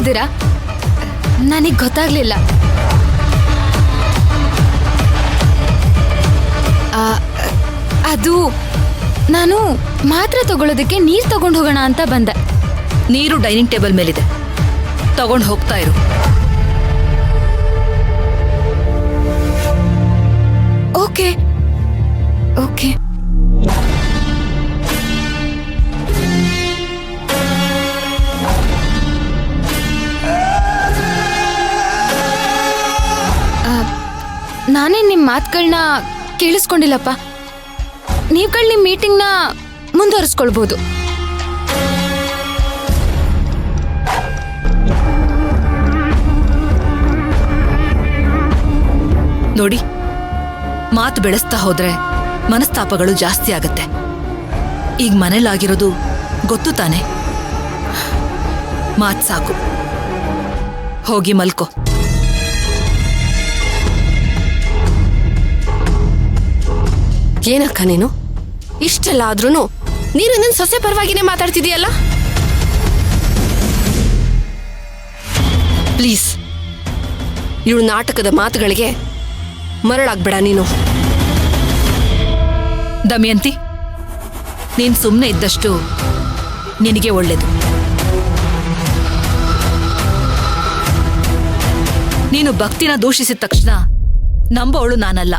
ಹೇಳ್ತಿದ್ದೀರಾ? ನನಗ್ ಗೊತ್ತಾಗ್ಲಿಲ್ಲ. ಅದು ನಾನು ಮಾತ್ರೆ ತಗೊಳ್ಳೋದಕ್ಕೆ ನೀರ್ ತಗೊಂಡು ಹೋಗೋಣ ಅಂತ ಬಂದೆ. ನೀರು ಡೈನಿಂಗ್ ಟೇಬಲ್ ಮೇಲಿದೆ, ತಗೊಂಡು ಹೋಗ್ತಾ ಇರು. Okay okay. ನಾನೇ ನಿಮ್ ಮಾತುಗಳನ್ನ ಕೇಳಿಸ್ಕೊಂಡಿಲ್ಲಪ್ಪ. ನೀವುಗಳು ನಿಮ್ ಮೀಟಿಂಗ್ನ ಮುಂದುವರಿಸ್ಕೊಳ್ಬಹುದು. ನೋಡಿ, ಮಾತು ಬೆಳೆಸ್ತಾ ಹೋದ್ರೆ ಮನಸ್ತಾಪಗಳು ಜಾಸ್ತಿ ಆಗತ್ತೆ. ಈಗ ಮನೇಲಾಗಿರೋದು ಗೊತ್ತು ತಾನೆ. ಮಾತ್ ಸಾಕು, ಹೋಗಿ ಮಲ್ಕೋ. ಏನಕ್ಕ ನೀನು ಇಷ್ಟೆಲ್ಲ ಆದ್ರೂ ನೀನು ನನ್ನ ಸೊಸೆ ಪರವಾಗಿನೇ ಮಾತಾಡ್ತಿದೀಯಲ್ಲ? ಪ್ಲೀಸ್, ಇವಳು ನಾಟಕದ ಮಾತುಗಳಿಗೆ ಮರಳಾಗ್ಬೇಡ ನೀನು. ದಮಯಂತಿ, ನೀನ್ ಸುಮ್ಮನೆ ಇದ್ದಷ್ಟು ನಿನಗೆ ಒಳ್ಳೇದು. ನೀನು ಭಕ್ತಿನ ದೂಷಿಸಿದ ತಕ್ಷಣ ನಂಬೋಳು ನಾನಲ್ಲ.